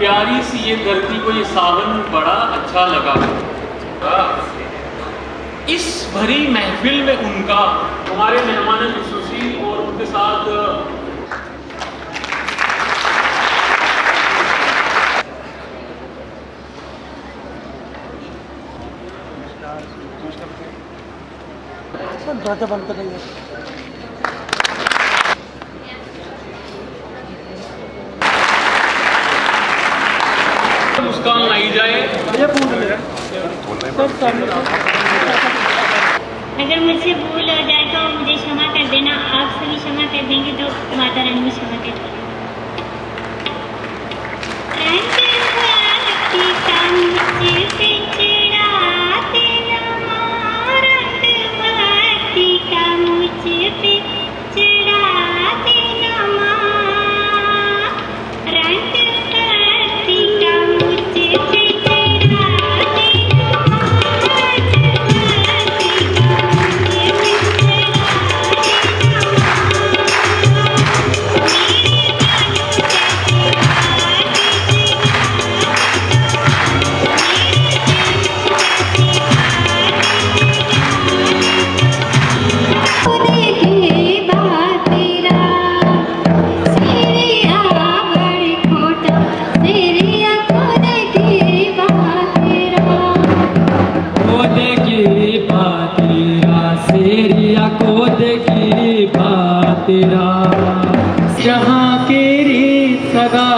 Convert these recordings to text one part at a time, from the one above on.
प्यारी सी ये धरती को ये सावन बड़ा अच्छा लगा। इस भरी महफिल में उनका हमारे मेहमान खुसूसी और उनके साथ दरवाजा बंद कर रही है। मुस्कान लाई जाए। अगर मुझसे भूल हो जाए तो मुझे क्षमा कर देना, आप सभी क्षमा कर देंगे तो माता रानी भी क्षमा कर देगी। जहाँ केरी सगा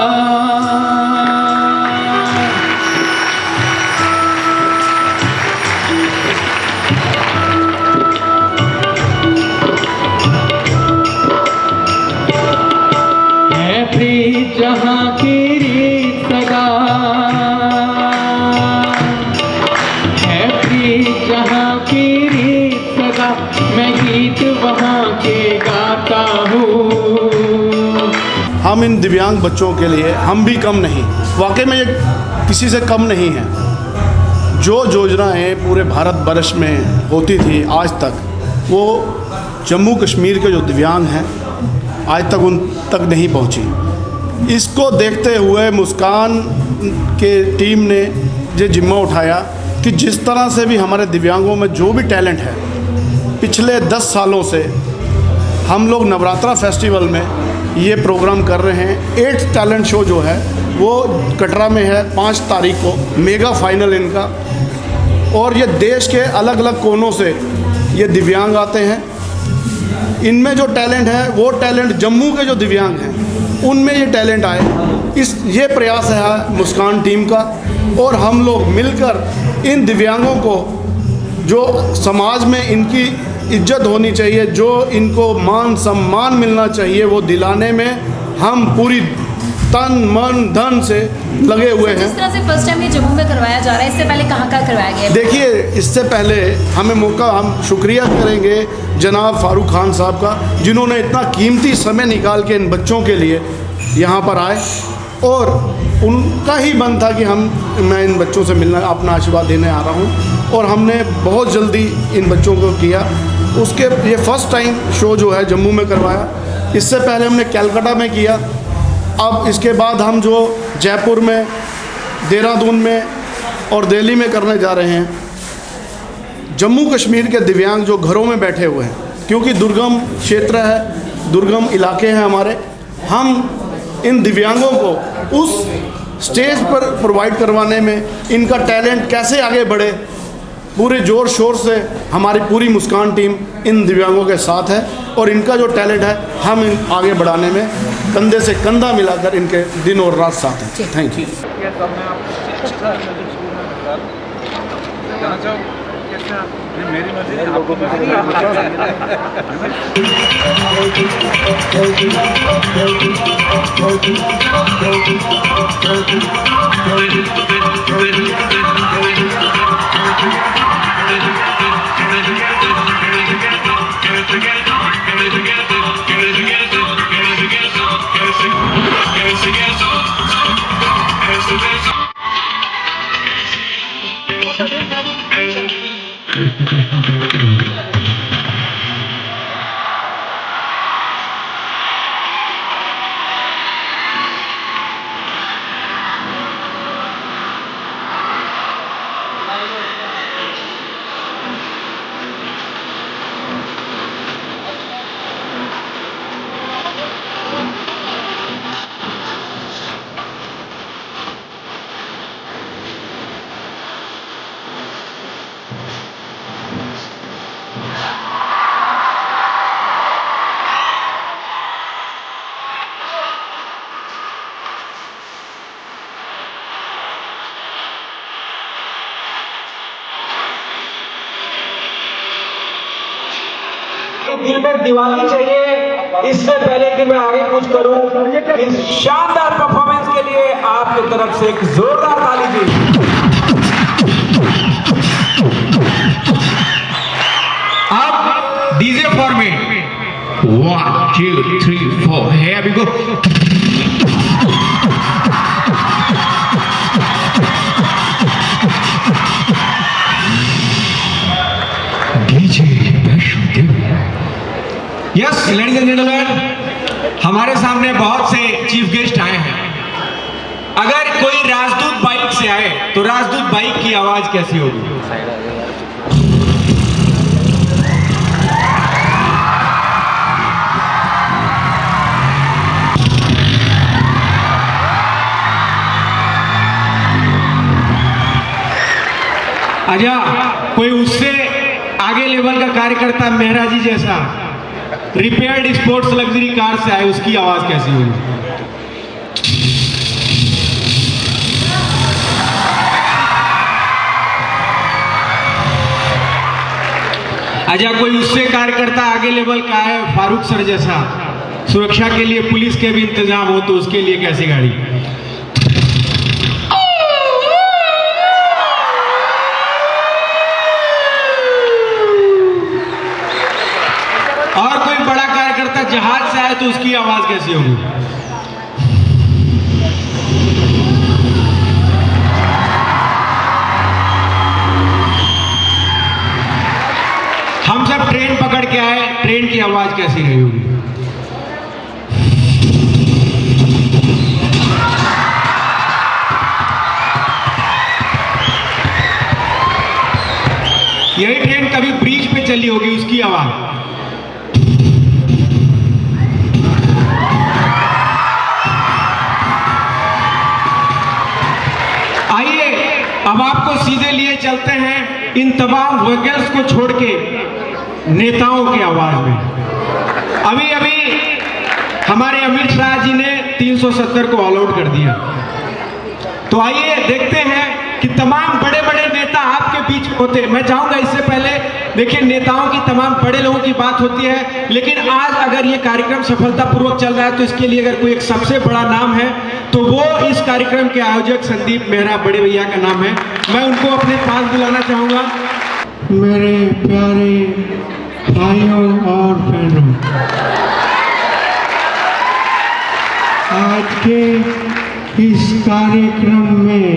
है प्रीत, जहाँ केरी सगा है प्रीत, जहाँ केरी सगा मैं गीत वहाँ के गाता हूँ। हम इन दिव्यांग बच्चों के लिए हम भी कम नहीं, वाकई में ये किसी से कम नहीं है। जो योजनाएं पूरे भारत वर्ष में होती थी आज तक, वो जम्मू कश्मीर के जो दिव्यांग हैं आज तक उन तक नहीं पहुंची। इसको देखते हुए मुस्कान के टीम ने ये जिम्मा उठाया कि जिस तरह से भी हमारे दिव्यांगों में जो भी टैलेंट है, पिछले 10 सालों से हम लोग नवरात्रा फेस्टिवल में ये प्रोग्राम कर रहे हैं। 8 टैलेंट शो जो है वो कटरा में है 5 तारीख को, मेगा फाइनल इनका। और ये देश के अलग अलग कोनों से ये दिव्यांग आते हैं। इनमें जो टैलेंट है वो टैलेंट जम्मू के जो दिव्यांग हैं उनमें ये टैलेंट आए, ये प्रयास है मुस्कान टीम का। और हम लोग मिलकर इन दिव्यांगों को जो समाज में इनकी इज्जत होनी चाहिए, जो इनको मान सम्मान मिलना चाहिए, वो दिलाने में हम पूरी तन मन धन से लगे हुए हैं। जिस तरह से फर्स्ट टाइम ये जम्मू में करवाया जा रहा है, इससे पहले कहाँ करवाया गया है? देखिए, इससे पहले हमें मौका, हम शुक्रिया करेंगे जनाब फारूक खान साहब का, जिन्होंने इतना कीमती समय निकाल के इन बच्चों के लिए यहाँ पर आए। और उनका ही मन था कि मैं इन बच्चों से मिलना, अपना आशीर्वाद देने आ रहा हूँ। और हमने बहुत जल्दी इन बच्चों को किया। उसके ये फर्स्ट टाइम शो जो है जम्मू में करवाया। इससे पहले हमने कलकत्ता में किया। अब इसके बाद हम जो जयपुर में, देहरादून में और दिल्ली में करने जा रहे हैं। जम्मू कश्मीर के दिव्यांग जो घरों में बैठे हुए हैं, क्योंकि दुर्गम क्षेत्र है, दुर्गम इलाके हैं हमारे, हम इन दिव्यांगों को उस स्टेज पर प्रोवाइड करवाने में इनका टैलेंट कैसे आगे बढ़े, पूरे ज़ोर शोर से हमारी पूरी मुस्कान टीम इन दिव्यांगों के साथ है। और इनका जो टैलेंट है हम आगे बढ़ाने में कंधे से कंधा मिलाकर इनके दिन और रात साथ हैं। Thank you. मेरी मर्जी, आपको दिल में दिवाली चाहिए। इससे पहले कि मैं आगे कुछ करूं, इस शानदार परफॉर्मेंस के लिए आपकी तरफ से एक जोरदार ताली दी। अब DJ format 1 2 3 4 here we go। Yes ladies and gentleman, हमारे सामने बहुत से चीफ गेस्ट आए हैं। अगर कोई राजदूत बाइक से आए तो राजदूत बाइक की आवाज कैसी होगी? अच्छा, कोई उससे आगे लेवल का कार्यकर्ता मेहरा जी जैसा रिपेयर्ड स्पोर्ट्स लग्जरी कार से आए, उसकी आवाज कैसी होगी? अच्छा, कोई उससे कार्यकर्ता आगे लेवल का है फारूक सर जैसा, सुरक्षा के लिए पुलिस के भी इंतजाम हो तो उसके लिए कैसी गाड़ी? और कोई बड़ा कार्यकर्ता जहाज से आए तो उसकी आवाज कैसी होगी? हम सब ट्रेन पकड़ के आए, ट्रेन की आवाज कैसी रही होगी? यही ट्रेन कभी ब्रिज पे चली होगी, उसकी आवाज। आइए अब आपको सीधे लिए चलते हैं इन तमाम व्हीकल्स को छोड़ के नेताओं की आवाज में। अभी अभी हमारे अमित शाह जी ने 370 को ऑल आउट कर दिया, तो आइए देखते हैं कि तमाम बड़े बड़े नेता आपके बीच होते हैं। मैं चाहूंगा इससे पहले देखिए, नेताओं की तमाम बड़े लोगों की बात होती है, लेकिन आज अगर ये कार्यक्रम सफलतापूर्वक चल रहा है तो इसके लिए अगर कोई एक सबसे बड़ा नाम है तो वो इस कार्यक्रम के आयोजक संदीप मेहरा बड़े भैया का नाम है। मैं उनको अपने पास बुलाना चाहूंगा। मेरे प्यारे भाइयों और बहनों, आज के इस कार्यक्रम में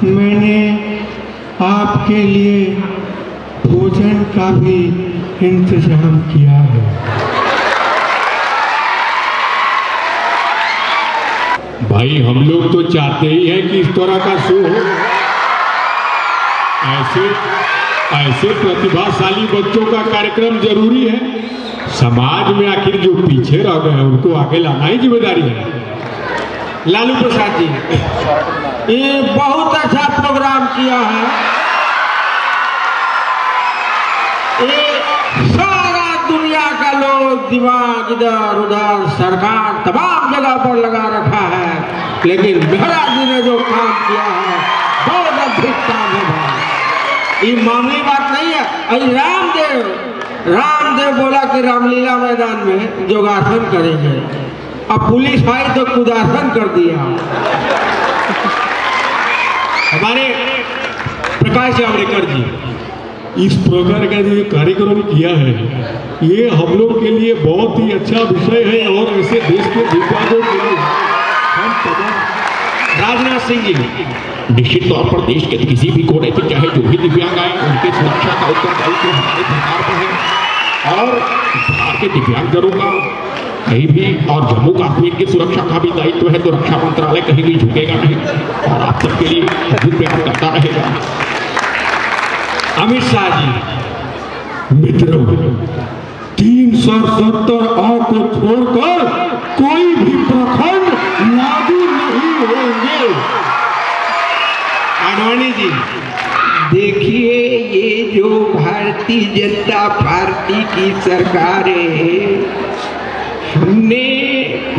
मैंने आपके लिए भोजन का भी इंतजाम किया है। भाई हम लोग तो चाहते ही हैं कि इस तरह का शो हो। ऐसे प्रतिभाशाली बच्चों का कार्यक्रम जरूरी है। समाज में आखिर जो पीछे रह गए हैं उनको आगे लाना ही जिम्मेदारी है। लालू प्रसाद जी, ये बहुत अच्छा प्रोग्राम किया है। ये सारा दुनिया का लोग दिमाग इधर उधर सरकार तमाम जगह पर लगा रखा है, लेकिन मेहरा जी ने जो काम किया है बहुत अद्भुत काम है भाई। ये मामूली बात नहीं है। अरे रामदेव बोला कि रामलीला मैदान में योगासन करेंगे, अब पुलिस आई तो कुदासन कर दिया। हमारे प्रकाश जावड़ेकर जी, इस प्रकार का जो कार्यक्रम किया है ये हम लोग के लिए बहुत ही अच्छा विषय है और ऐसे देश के दिव्यांगों के लिए हम तमाम। राजनाथ सिंह जी, निश्चित तौर पर देश के किसी भी कोने से चाहे जो भी दिव्यांग आए उनके सुरक्षा का उत्तरदायित्व हमारी सरकार पर है और बिहार के दिव्यांगजनों का कहीं भी और जम्मू कश्मीर की सुरक्षा का भी दायित्व है, तो रक्षा मंत्रालय कहीं भी झुकेगा नहीं और आप सबके लिए अद्भुत प्रयास करता रहेगा। अमित शाह जी, मित्रों 370 को छोड़कर कोई भी प्रखंड लागू नहीं होंगे। आडवाणी जी, देखिए ये जो भारतीय जनता पार्टी की सरकार है, हमने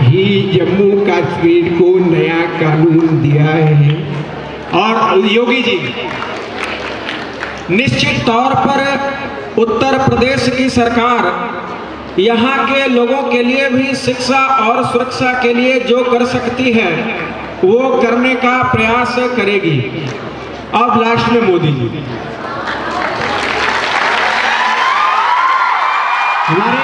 भी जम्मू कश्मीर को नया कानून दिया है। और योगी जी, निश्चित तौर पर उत्तर प्रदेश की सरकार यहाँ के लोगों के लिए भी शिक्षा और सुरक्षा के लिए जो कर सकती है वो करने का प्रयास करेगी। अब लास्ट में मोदी जी, हमारे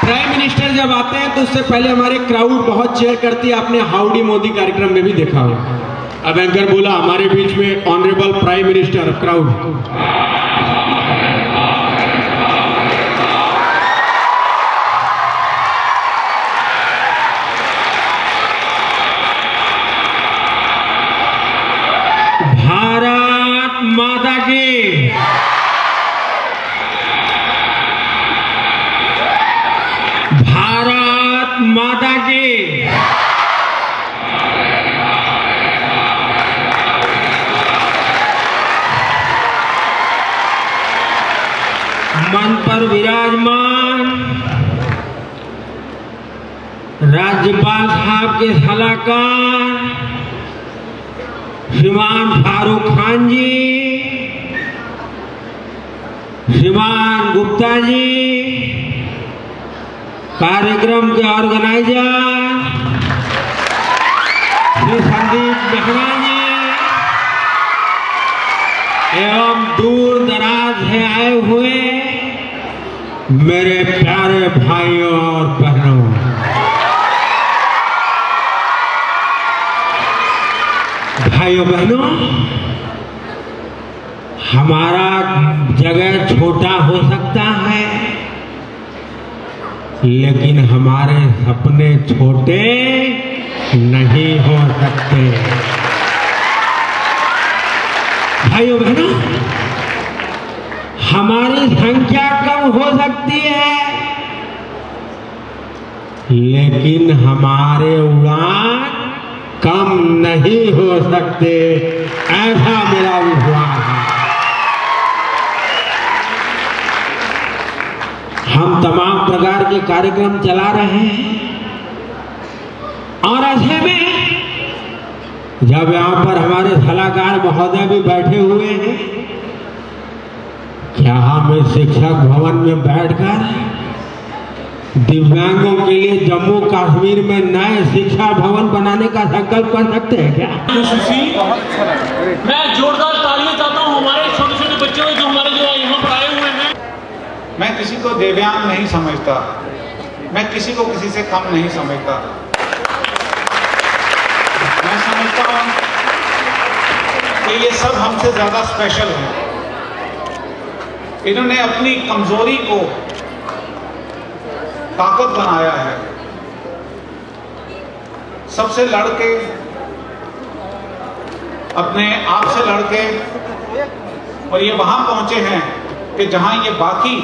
प्राइम मिनिस्टर जब आते हैं तो उससे पहले हमारे क्राउड बहुत चेयर करती है। आपने हाउडी मोदी कार्यक्रम में भी देखा होगा। अब एंकर बोला हमारे बीच में honourable prime minister, crowd. Bharat माता की, भारत माता की। मन पर विराजमान राज्यपाल साहब के सलाहकार श्रीमान फारूक खान जी, श्रीमान गुप्ता जी, कार्यक्रम के ऑर्गेनाइजर श्री संदीप मेहरा जी एवं दूर दराज से आए हुए मेरे प्यारे भाइयों और बहनों, भाइयों बहनों, हमारा जगह छोटा हो सकता है लेकिन हमारे सपने छोटे नहीं हो सकते। भाइयों बहनों, हमारी संख्या कम हो सकती है लेकिन हमारे उड़ान कम नहीं हो सकते, ऐसा मेरा विश्वास है। हम तमाम प्रकार के कार्यक्रम चला रहे हैं और ऐसे में जब यहाँ पर हमारे सलाहकार महोदय भी बैठे हुए हैं, क्या हम इस शिक्षक भवन में बैठकर दिव्यांगों के लिए जम्मू कश्मीर में नए शिक्षा भवन बनाने का संकल्प कर सकते हैं क्या? मैं जोरदार तालियां चाहता हूं हमारे छोटे छोटे बच्चों जो हमारे जो यहाँ पर आए हुए हैं। मैं किसी को दिव्यांग नहीं समझता, मैं किसी को किसी से कम नहीं समझता। मैं समझता हूं कि ये सब हमसे ज्यादा स्पेशल हैं। इन्होंने अपनी कमजोरी को ताकत बनाया है, सबसे लड़के, अपने आप से लड़के, और ये वहां पहुंचे हैं कि जहां ये बाकी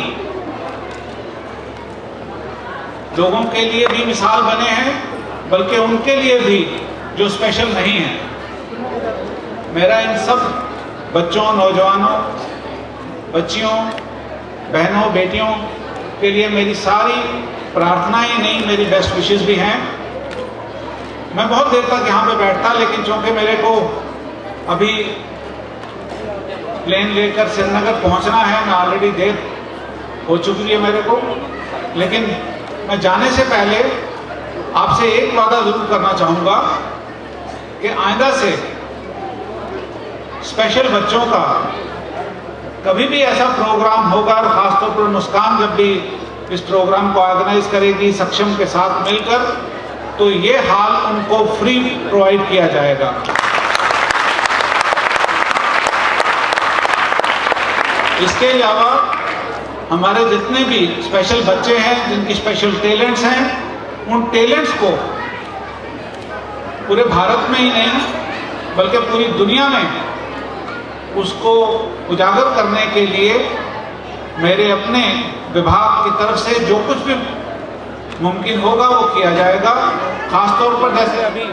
लोगों के लिए भी मिसाल बने हैं, बल्कि उनके लिए भी जो स्पेशल नहीं है। मेरा इन सब बच्चों, नौजवानों, बच्चियों, बहनों, बेटियों के लिए मेरी सारी प्रार्थनाएं नहीं, मेरी बेस्ट विशेस भी हैं। मैं बहुत देर तक यहाँ पे बैठता, लेकिन चूंकि मेरे को अभी प्लेन लेकर श्रीनगर पहुँचना है, मैं ऑलरेडी देर हो चुकी है मेरे को, लेकिन मैं जाने से पहले आपसे एक वादा जरूर करना चाहूँगा कि आइंदा से स्पेशल बच्चों का कभी भी ऐसा प्रोग्राम होगा, और खासतौर पर मुस्कान जब भी इस प्रोग्राम को ऑर्गेनाइज करेगी सक्षम के साथ मिलकर, तो ये हाल उनको फ्री प्रोवाइड किया जाएगा। इसके अलावा हमारे जितने भी स्पेशल बच्चे हैं, जिनकी स्पेशल टैलेंट्स हैं, उन टैलेंट्स को पूरे भारत में ही नहीं बल्कि पूरी दुनिया में उसको उजागर करने के लिए मेरे अपने विभाग की तरफ से जो कुछ भी मुमकिन होगा वो किया जाएगा। खासतौर पर जैसे अभी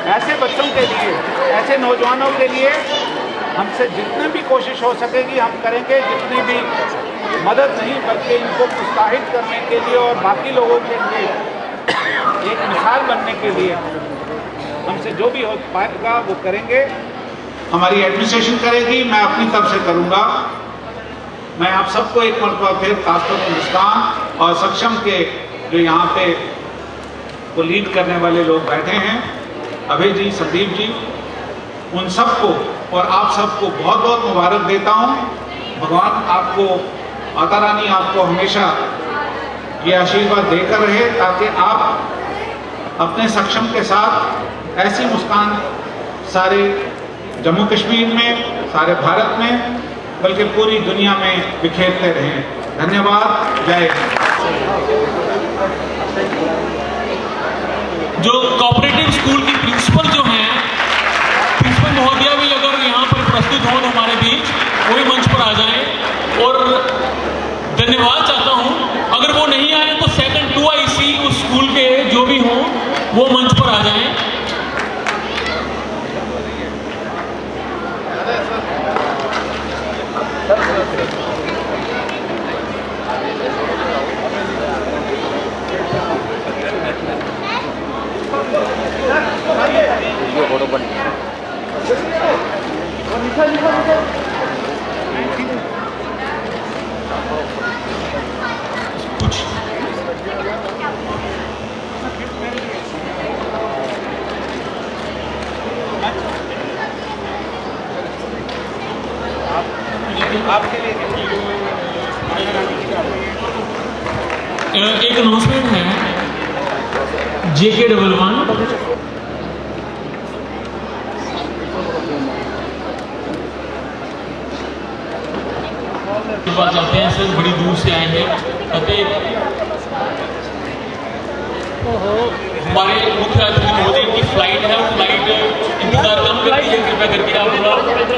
ऐसे बच्चों के लिए, ऐसे नौजवानों के लिए हमसे जितने भी कोशिश हो सकेगी हम करेंगे, जितनी भी मदद नहीं बल्कि इनको प्रोत्साहित करने के लिए और बाकी लोगों के लिए एक मिसाल बनने के लिए हमसे जो भी हो पाएगा वो करेंगे। हमारी एडमिनिस्ट्रेशन करेगी, मैं अपनी तरफ से करूंगा। मैं आप सबको एक मरतबा फिर खासतौर पर मुस्कान और सक्षम के जो यहाँ पे को लीड करने वाले लोग बैठे हैं, अभय जी, संदीप जी, उन सबको और आप सबको बहुत बहुत मुबारक देता हूँ। भगवान आपको, माता रानी आपको हमेशा ये आशीर्वाद देकर रहे ताकि आप अपने सक्षम के साथ ऐसी मुस्कान सारे जम्मू कश्मीर में, सारे भारत में, बल्कि पूरी दुनिया में बिखेरते रहें। धन्यवाद। जय हिंद। जो कोऑपरेटिव स्कूल की प्रिंसिपल जो हैं, प्रिंसिपल महोदया भी अगर यहाँ पर प्रस्तुत हों तो हमारे बीच वही मंच पर आ जाएं। और धन्यवाद चाहता हूँ, अगर वो नहीं आए तो सेकंड 2IC उस स्कूल के जो भी हों वो मंच पर आ जाएं। एक अनाउंसमेंट है, JK11 बात चाहते हैं, सर बड़ी दूर से आए हैं, हमारे मुख्य अतिथि महोदय की फ्लाइट है, फ्लाइट इंतजार कम करती है, कृपया करके आप थोड़ा